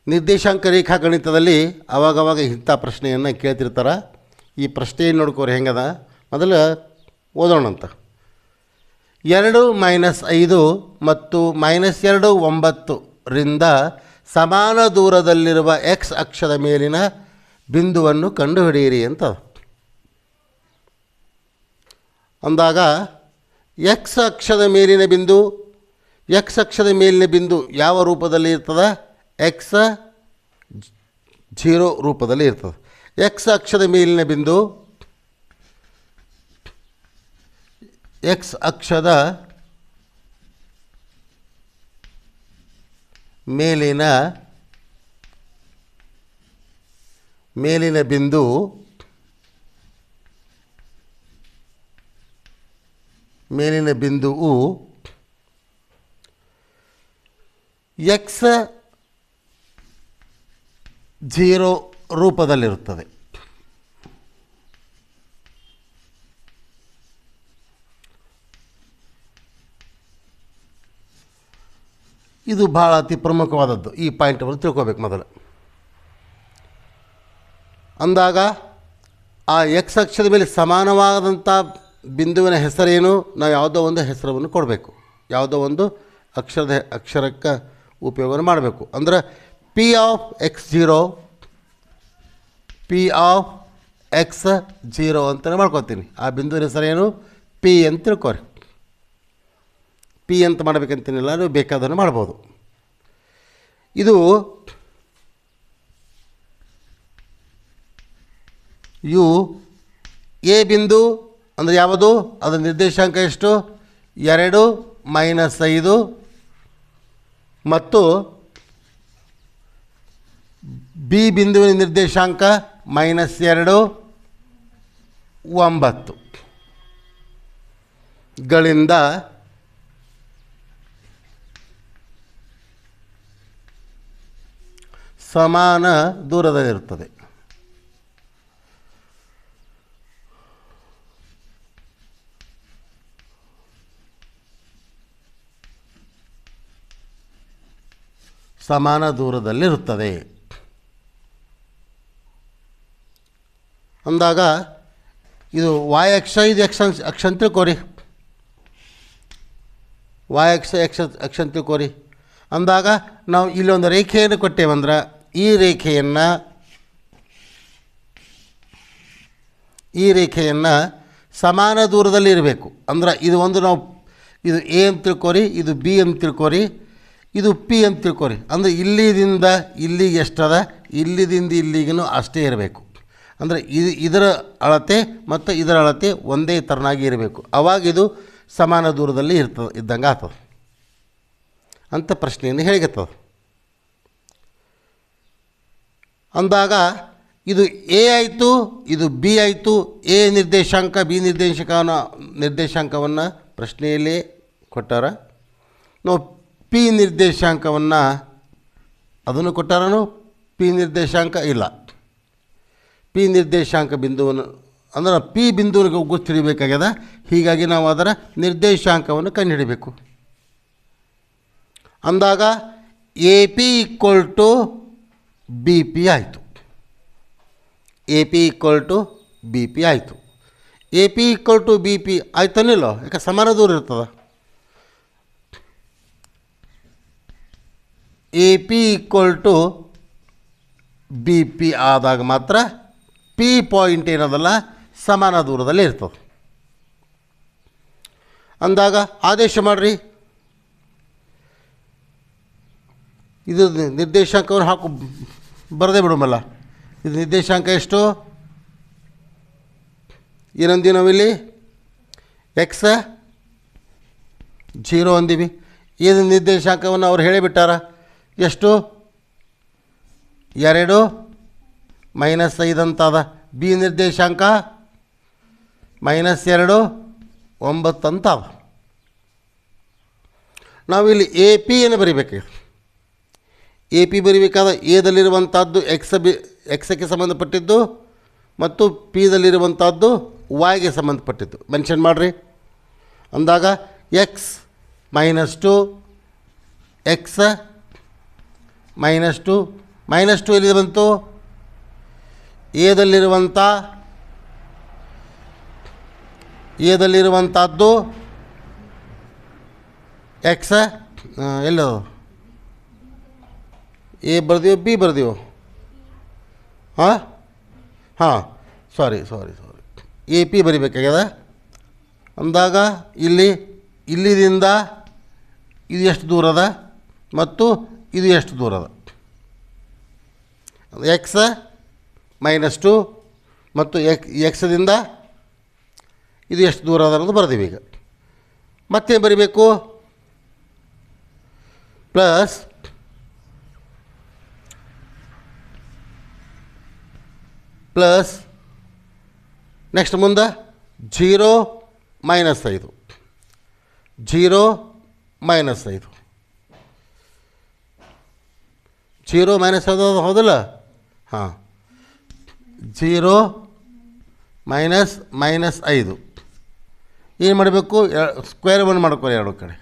ನಿರ್ದೇಶಾಂಕ ರೇಖಾಗಣಿತದಲ್ಲಿ ಆವಾಗವಾಗ ಇಂಥ ಪ್ರಶ್ನೆಯನ್ನು ಕೇಳ್ತಿರ್ತಾರೆ. ಈ ಪ್ರಶ್ನೆ ಏನು ನೋಡ್ಕೋರಿ ಹೆಂಗದ ಮೊದಲು ಓದೋಣಂತ. 2 - 5 ಮತ್ತು -2 9 ರಿಂದ ಸಮಾನ ದೂರದಲ್ಲಿರುವ ಎಕ್ಸ್ ಅಕ್ಷದ ಮೇಲಿನ ಬಿಂದುವನ್ನು ಕಂಡುಹಿಡಿಯಿರಿ ಅಂತ ಅಂದಾಗ ಎಕ್ಸ್ ಅಕ್ಷದ ಮೇಲಿನ ಬಿಂದು ಯಾವ ರೂಪದಲ್ಲಿ ಇರ್ತದೆ? ಎಕ್ಸ್ 0 ರೂಪದಲ್ಲಿ ಇರ್ತದೆ. ಎಕ್ಸ್ ಅಕ್ಷದ ಮೇಲಿನ ಬಿಂದು ಎಕ್ಸ್ ಅಕ್ಷದ ಮೇಲಿನ ಬಿಂದು ಮೇಲಿನ ಬಿಂದುವು ಎಕ್ಸ್ 0 ರೂಪದಲ್ಲಿರುತ್ತದೆ. ಇದು ಭಾಳ ಅತಿ ಪ್ರಮುಖವಾದದ್ದು. ಈ ಪಾಯಿಂಟನ್ನು ತಿಳ್ಕೊಬೇಕು ಮೊದಲು. ಅಂದಾಗ ಆ ಎಕ್ಸ್ ಅಕ್ಷದ ಮೇಲೆ ಸಮಾನವಾದಂಥ ಬಿಂದುವಿನ ಹೆಸರೇನು? ನಾವು ಯಾವುದೋ ಒಂದು ಹೆಸರನ್ನು ಕೊಡಬೇಕು, ಯಾವುದೋ ಒಂದು ಅಕ್ಷರಕ್ಕೆ ಉಪಯೋಗ ಮಾಡಬೇಕು. ಅಂದರೆ P of x0 ಅಂತಲೇ ಮಾಡ್ಕೊತೀನಿ. ಆ ಬಿಂದುವಿನ ಹೆಸರೇನು? P ಅಂತ ತಿಳ್ಕೊರಿ. P ಅಂತ ಮಾಡಬೇಕಂತೇನಿಲ್ಲ, ನೀವು ಬೇಕಾದನ್ನು ಮಾಡ್ಬೋದು. ಇದು ಎ ಬಿಂದು ಅಂದರೆ ಯಾವುದು? ಅದರ ನಿರ್ದೇಶಾಂಕ ಎಷ್ಟು? 2 - 5 ಮತ್ತು ಬಿ ಬಿಂದುವಿನ ನಿರ್ದೇಶಾಂಕ -2 9 ಗಳಿಂದ ಸಮಾನ ದೂರದಲ್ಲಿರುತ್ತದೆ. ಸಮಾನ ದೂರದಲ್ಲಿರುತ್ತದೆ ಅಂದಾಗ ಇದು y ಅಕ್ಷ, ಇದು x ಅಕ್ಷ ಅಂತ ತಿಳ್ಕೊರಿ. y ಅಕ್ಷ ಅಕ್ಷ ಅಂತ ತಿಳ್ಕೊರಿ. ಅಂದಾಗ ನಾವು ಇಲ್ಲೊಂದು ರೇಖೆಯನ್ನು ಕೊಟ್ಟೇವಂದ್ರೆ ಈ ರೇಖೆಯನ್ನು ಸಮಾನ ದೂರದಲ್ಲಿ ಇರಬೇಕು. ಅಂದ್ರೆ ಇದು ಇದು ಎ ಅಂತ ತಿಳ್ಕೊರಿ, ಇದು ಬಿ ಅಂತ ತಿಳ್ಕೊರಿ, ಇದು ಪಿ ಅಂತ ತಿಳ್ಕೊರಿ. ಅಂದರೆ ಇಲ್ಲಿದಿಂದ ಇಲ್ಲಿಗೆ ಎಷ್ಟದ, ಇಲ್ಲಿದಿಂದ ಇಲ್ಲಿಗೂ ಅಷ್ಟೇ ಇರಬೇಕು. ಅಂದರೆ ಇದರ ಅಳತೆ ಮತ್ತು ಇದರ ಅಳತೆ ಒಂದೇ ಥರನಾಗಿ ಇರಬೇಕು. ಆವಾಗ ಇದು ಸಮಾನ ದೂರದಲ್ಲಿ ಇದ್ದಂಗೆ ಆಗ್ತದೆ ಅಂತ ಪ್ರಶ್ನೆಯನ್ನು ಹೇಳಿಗತ್ತದ. ಅಂದಾಗ ಇದು ಎ ಆಯಿತು, ಇದು ಬಿ ಆಯಿತು. ಎ ನಿರ್ದೇಶಾಂಕ ಬಿ ನಿರ್ದೇಶಾಂಕವನ್ನು ಪ್ರಶ್ನೆಯಲ್ಲೇ ಕೊಟ್ಟಾರ. ನಾವು ಪಿ ನಿರ್ದೇಶಾಂಕವನ್ನು ಅದನ್ನು ಕೊಟ್ಟಾರನು. ಪಿ ನಿರ್ದೇಶಾಂಕ ಇಲ್ಲ. ಪಿ ನಿರ್ದೇಶಾಂಕ ಬಿಂದುವನ್ನು ಅಂದರೆ ಪಿ ಬಿಂದುವಿಗೆ ಗುರ್ತಿಡಬೇಕಾಗ್ಯದ. ಹೀಗಾಗಿ ನಾವು ಅದರ ನಿರ್ದೇಶಾಂಕವನ್ನು ಕಂಡುಹಿಡಬೇಕು. ಅಂದಾಗ ಎ ಪಿ = ಬಿ ಪಿ ಆಯಿತು. ಎ ಪಿ = ಬಿ ಪಿ ಆಯಿತು. ಎ ಪಿ = ಬಿ ಪಿ ಆಯ್ತಾನಿಲ್ಲ, ಯಾಕೆ ಸಮಾನ ದೂರ ಇರ್ತದೆ. ಎ ಪಿ = ಬಿ ಪಿ ಆದಾಗ ಮಾತ್ರ ಪಿ ಪಾಯಿಂಟ್ ಏನದಲ್ಲ ಸಮಾನ ದೂರದಲ್ಲಿ ಇರ್ತದೆ. ಅಂದಾಗ ಆದೇಶ ಮಾಡಿರಿ. ಇದು ನಿರ್ದೇಶಾಂಕವನ್ನು ಬರದೇ ಬಿಡುಮಲ್ಲ. ಇದು ನಿರ್ದೇಶಾಂಕ ಎಷ್ಟು? ಏನಂದೀವಿ ನಾವಿಲ್ಲಿ? ಎಕ್ಸ್ 0 ಅಂದೀವಿ. ಇದು ನಿರ್ದೇಶಾಂಕವನ್ನು ಅವ್ರು ಹೇಳಿಬಿಟ್ಟಾರ. ಎಷ್ಟು? 2 - 5 ಅಂತದ. ಬಿ ನಿರ್ದೇಶಾಂಕ -2 9 ಅಂತ ಅವ. ನಾವಿಲ್ಲಿ ಎ ಪಿಯನ್ನು ಬರಿಬೇಕು. ಎ ಪಿ ಬರಿಬೇಕಾದ ಎದಲ್ಲಿರುವಂಥದ್ದು ಎಕ್ಸ್ಗೆ ಸಂಬಂಧಪಟ್ಟಿದ್ದು ಮತ್ತು ಪಿದಲ್ಲಿರುವಂಥದ್ದು ವಾಯ್ಗೆ ಸಂಬಂಧಪಟ್ಟಿದ್ದು ಮೆನ್ಷನ್ ಮಾಡಿರಿ. ಅಂದಾಗ x - 2 x - 2 -2 ಎಲ್ಲಿದೆ ಬಂತು? ಎದಲ್ಲಿರುವಂಥದ್ದು ಎಕ್ಸ್ ಎಲ್ಲೋ ಎ ಬರ್ದೀವೋ ಬಿ ಬರ್ದೀವೋ? ಹಾಂ ಸಾರಿ ಎ ಪಿ ಬರಿಬೇಕಾಗ್ಯದ ಅಂದಾಗ ಇಲ್ಲಿದಿಂದ ಇದು ಎಷ್ಟು ದೂರ ಅದ ಮತ್ತು ಇದು ಎಷ್ಟು ದೂರ ಅದ? ಎಕ್ಸ್ -2 ಮತ್ತು ಎಕ್ಸ್ದಿಂದ ಇದು ಎಷ್ಟು ದೂರ ಅದ ಅನ್ನೋದು ಬರ್ದೀವಿ. ಈಗ ಮತ್ತೇನು ಬರಿಬೇಕು? ಪ್ಲಸ್ ನೆಕ್ಸ್ಟ್ ಮುಂದೆ 0 -5 0 -5 0 -5 ಹೌದಲ್ಲ? ಹಾಂ 0 -5 ಏನು ಮಾಡಬೇಕು? ಸ್ಕ್ವೇರ್ ಒನ್ ಮಾಡ್ಕೊಳ್ಳಿ ಎರಡು ಕಡೆ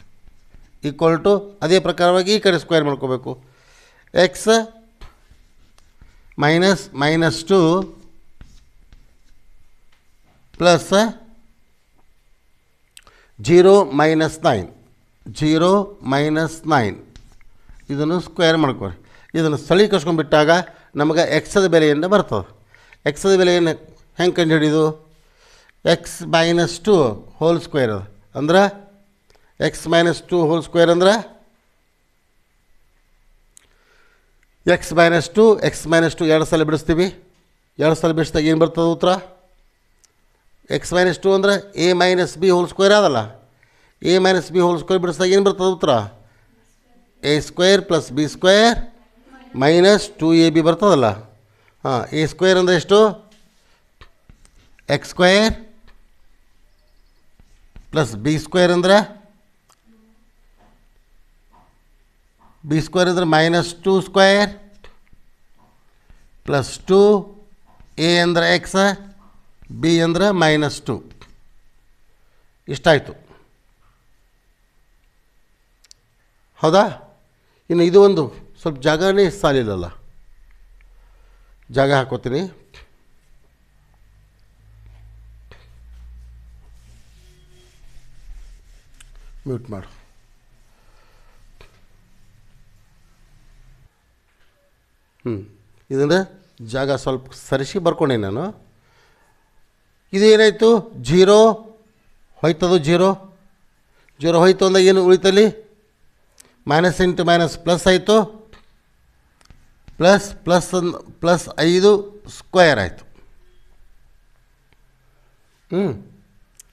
ಈಕ್ವಲ್ ಟು ಅದೇ ಪ್ರಕಾರವಾಗಿ ಈ ಕಡೆ ಸ್ಕ್ವೇರ್ ಮಾಡ್ಕೋಬೇಕು. ಎಕ್ಸ್ -2 ಪ್ಲಸ್ 0 -9 ಇದನ್ನು ಸ್ಕ್ವೇರ್ ಮಾಡ್ಕೊರಿ. ಇದನ್ನು ಸ್ಥಳೀಕರಿಸ್ಕೊಂಡ್ಬಿಟ್ಟಾಗ ನಮಗೆ ಎಕ್ಸದ ಬೆಲೆಯಿಂದ ಬರ್ತದೆ. ಎಕ್ಸದ ಬೆಲೆಯನ್ನು ಹೆಂಗೆ ಕಂಡು ಹಿಡಿದು? ಎಕ್ಸ್ -2 ಹೋಲ್ ಸ್ಕ್ವೇರ್ ಅದು ಅಂದ್ರೆ ಎಕ್ಸ್ -2 ಹೋಲ್ ಸ್ಕ್ವೇರ್ ಅಂದ್ರೆ ಎಕ್ಸ್ -2 ಎರಡು ಸಲ ಬಿಡಿಸ್ತೀವಿ. ಎರಡು ಸಲ ಬಿಡಿಸಿದಾಗ ಏನು ಬರ್ತದೆ ಉತ್ತರ? ಎಕ್ಸ್ -2 ಅಂದರೆ ಎ - ಬಿ ಹೋಲ್ ಸ್ಕ್ವೇರ್ ಅದಲ್ಲ? ಎ - ಬಿ ಹೋಲ್ ಸ್ಕ್ವೇರ್ ಬಿಡಿಸಿದಾಗ ಏನು ಬರ್ತದೆ ಉತ್ತರ? a² + b² -2ab ಬರ್ತದಲ್ಲ? ಹಾಂ a² ಅಂದರೆ ಎಷ್ಟು? x² + b² ಅಂದರೆ b² ಅಂದರೆ -2² + 2 a ಅಂದರೆ x b ಅಂದರೆ -2 ಇಷ್ಟಾಯಿತು. ಹೌದಾ? ಇನ್ನು ಇದು ಒಂದು ಸ್ವಲ್ಪ ಜಾಗನೇ ಸಾಲಿಲ್ಲಲ್ಲ, ಜಾಗ ಹಾಕೋತೀನಿ. ಮ್ಯೂಟ್ ಮಾಡು. ಇದನ್ನು ಜಾಗ ಸ್ವಲ್ಪ ಸರಿಸಿ ಬರ್ಕೊಂಡೆ ನಾನು. ಇದೇನಾಯಿತು? 0 ಹೋಯ್ತದು. 0 ಹೋಯ್ತು ಅಂದಾಗ ಏನು ಉಳಿತಲ್ಲಿ? ಮೈನಸ್ ಇಂಟು ಮೈನಸ್ ಪ್ಲಸ್ ಆಯಿತು. +5 ಸ್ಕ್ವೇರ್ ಆಯಿತು.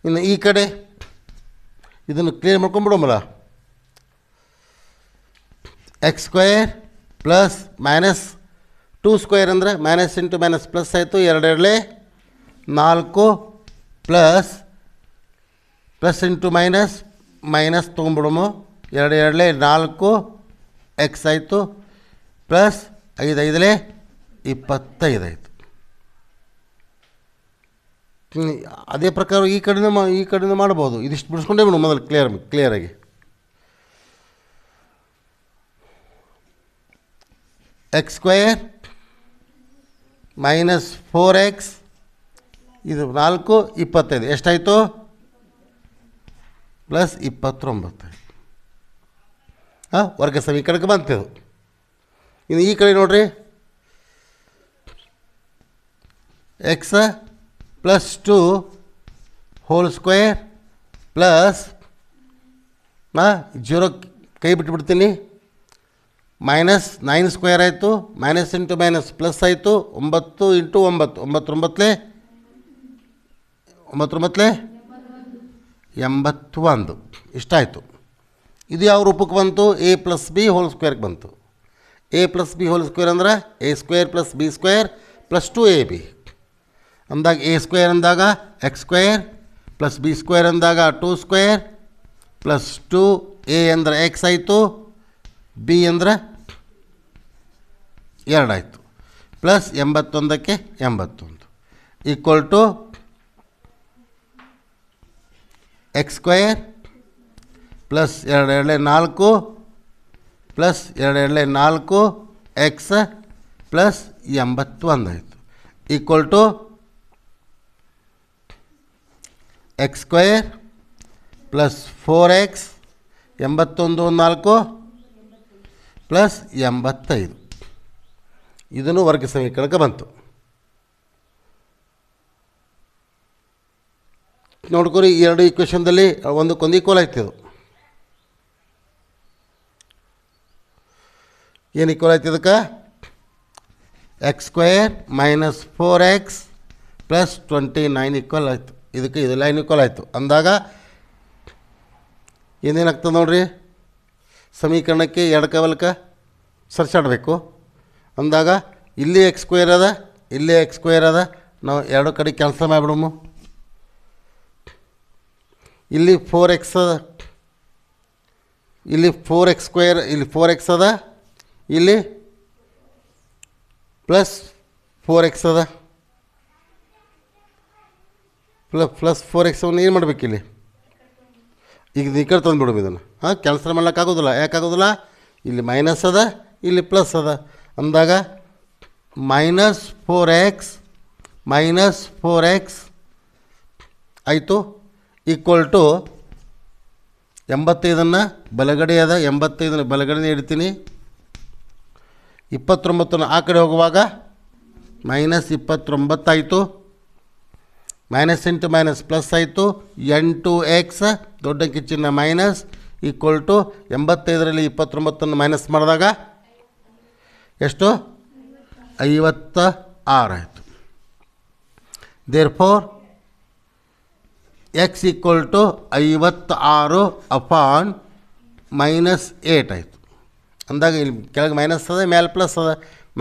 ಇನ್ನು ಈ ಕಡೆ ಇದನ್ನು ಕ್ಲಿಯರ್ ಮಾಡ್ಕೊಂಡ್ಬಿಡೋಮಲ್ಲ. x² + -2² ಅಂದರೆ ಮೈನಸ್ ಇಂಟು ಮೈನಸ್ ಪ್ಲಸ್ ಆಯಿತು. 2 4 ಪ್ಲಸ್ ಇಂಟು ಮೈನಸ್ ತೊಗೊಂಬಿಡೋಮು. 2 4 x ಆಯಿತು ಪ್ಲಸ್ 5 5 25 ಆಯಿತು. ಅದೇ ಪ್ರಕಾರ ಈ ಕಡೆಯಿಂದ ಮಾಡ್ಬೋದು. ಇದಿಷ್ಟು ಬಿಡಿಸ್ಕೊಂಡೇ ಬಿಡು ಮೊದಲು ಕ್ಲಿಯರಾಗಿ. x² -4x ಇದು 4 25 ಎಷ್ಟಾಯಿತು? +29. ವರ್ಗ ಸಮೀಕರಣಕ್ಕೆ ಬಂತದು. ಇನ್ನು ಈ ಕಡೆ ನೋಡ್ರಿ, x +2 ಹೋಲ್ ಸ್ಕ್ವೇರ್ ಪ್ಲಸ್ 0 ಕೈ ಬಿಟ್ಬಿಡ್ತೀನಿ. -9² ಆಯಿತು. ಮೈನಸ್ ಇಂಟು ಮೈನಸ್ ಪ್ಲಸ್ ಆಯಿತು. 9 ಇಂಟು 9 9 81 ಇಷ್ಟಾಯಿತು. ಇದು ಯಾವ ರೂಪಕ್ಕೆ ಬಂತು? a + b ಹೋಲ್ ಸ್ಕ್ವೇರ್ಗೆ ಬಂತು. a + b ಹೋಲ್ ಸ್ಕ್ವೇರ್ ಅಂದ್ರೆ a² + b² + 2ab ಅಂದಾಗ a² ಅಂದಾಗ x² + b² ಅಂದಾಗ 2² + 2a ಅಂದರೆ x ಆಯಿತು, b ಅಂದರೆ 2 ಆಯಿತು. ಪ್ಲಸ್ 81ಕ್ಕೆ 81 equal to x² plus 2 2 4 plus 2 2 4 x plus 81 ಆಯಿತು equal to x square plus 4x 81 4 plus 85 ಇದನ್ನು ವರ್ಗ ಸಮೀಕರಣಕ್ಕೆ ಬಂತು. ನೋಡ್ಕೊರಿ ಈ ಎರಡು ಈಕ್ವೇಷನ್ದಲ್ಲಿ ಒಂದಕ್ಕೊಂದು ಈಕ್ವಲ್ ಆಯ್ತು. ಇದು ಏನು ಈಕ್ವಲ್ ಆಯ್ತು? ಇದಕ್ಕೆ X square minus 4x plus 29 equal ಆಯಿತು. ಇದಕ್ಕೆ ಇದು ಲೈನ್ ಈಕ್ವಲ್ ಆಯಿತು ಅಂದಾಗ ಏನೇನಾಗ್ತದೆ ನೋಡಿರಿ, ಸಮೀಕರಣಕ್ಕೆ ಎರಡು ಕವಲಕ್ಕೆ ಸರ್ಚಾಡಬೇಕು ಅಂದಾಗ ಇಲ್ಲಿ ಎಕ್ಸ್ ಸ್ಕ್ವೇರ್ ಅದ, ಇಲ್ಲಿ ಎಕ್ಸ್ ಸ್ಕ್ವೇರ್ ಅದ, ನಾವು ಎರಡು ಕಡೆ ಕ್ಯಾನ್ಸಲ್ ಮಾಡಿಬಿಡಮು. ಇಲ್ಲಿ 4x ಅದ, ಇಲ್ಲಿ 4x ಸ್ಕ್ವೇರ್, ಇಲ್ಲಿ 4x ಅದ, ಇಲ್ಲಿ ಪ್ಲಸ್ 4x ಅದ, ಪ್ಲಸ್ 4x ಅನ್ನು ಏನು ಮಾಡ್ಬೇಕು? ಇಲ್ಲಿ ಈಗ ಈ ಕಡೆ ತಂದುಬಿಡ್ಬೇಕು ಇದನ್ನು. ಕ್ಯಾನ್ಸಲ್ ಮಾಡ್ಲಿಕ್ಕಾಗೋದಿಲ್ಲ. ಯಾಕಾಗೋದಿಲ್ಲ? ಇಲ್ಲಿ ಮೈನಸ್ ಅದ, ಇಲ್ಲಿ ಪ್ಲಸ್ ಅದ ಅಂದಾಗ -4x ಆಯಿತು ಈಕ್ವಲ್ ಟು 85 ಬಲಗಡೆ ಅದ, 85 ಬಲಗಡೆ ಇಡ್ತೀನಿ. 29 ಆ ಕಡೆ ಹೋಗುವಾಗ -29 ಆಯಿತು. ಮೈನಸ್ ಇಂಟು ಮೈನಸ್ ಪ್ಲಸ್ ಆಯಿತು. 8x ದೊಡ್ಡ ಕಿಚ್ಚಿನ ಮೈನಸ್ ಈಕ್ವಲ್ ಟು 85ರಲ್ಲಿ 29 ಮೈನಸ್ ಮಾಡಿದಾಗ ಎಷ್ಟು? 56 ಆಯಿತು. Therefore x equal to 56 upon -8 ಆಯಿತು ಅಂದಾಗ ಇಲ್ಲಿ ಕೆಳಗೆ ಮೈನಸ್ ಅದ, ಮೇಲೆ ಪ್ಲಸ್ ಅದ.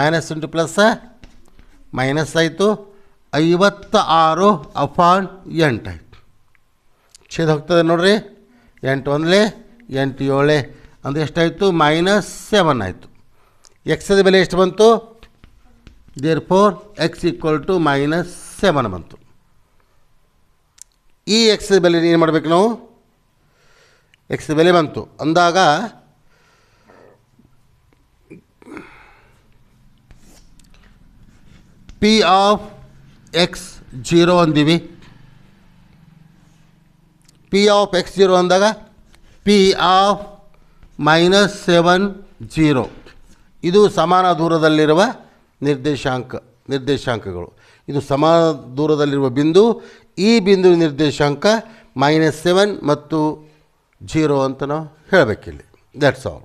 ಮೈನಸ್ ಇಂಟು ಪ್ಲಸ್ ಮೈನಸ್ ಆಯಿತು. 56 ಅಪಾನ್ 8 ಆಯಿತು. ಛೇದ ಹೋಗ್ತದೆ ನೋಡಿರಿ. 8 1 8 7 ಅಂದರೆ ಎಷ್ಟಾಯಿತು? -7 ಆಯಿತು. ಎಕ್ಸದ ಬೆಲೆ ಎಷ್ಟು ಬಂತು? ದೇರ್ಫೋರ್ x ಈಕ್ವಲ್ ಟು -7 ಬಂತು. ಈ ಎಕ್ಸದ ಬೆಲೆ ಏನು ಮಾಡಬೇಕು ನಾವು? ಎಕ್ಸದ ಬೆಲೆ ಬಂತು ಅಂದಾಗ ಪಿ ಆಫ್ ಎಕ್ಸ್ 0 ಅಂದೀವಿ. ಪಿ ಆಫ್ ಎಕ್ಸ್ 0 ಅಂದಾಗ ಪಿ ಆಫ್ -7 0 ಇದು ಸಮಾನ ದೂರದಲ್ಲಿರುವ ನಿರ್ದೇಶಾಂಕಗಳು. ಇದು ಸಮಾನ ದೂರದಲ್ಲಿರುವ ಬಿಂದು. ಈ ಬಿಂದು ನಿರ್ದೇಶಾಂಕ -7 ಮತ್ತು 0 ಅಂತ ನಾವು ಹೇಳಬೇಕಿಲ್ಲಿ. That's all.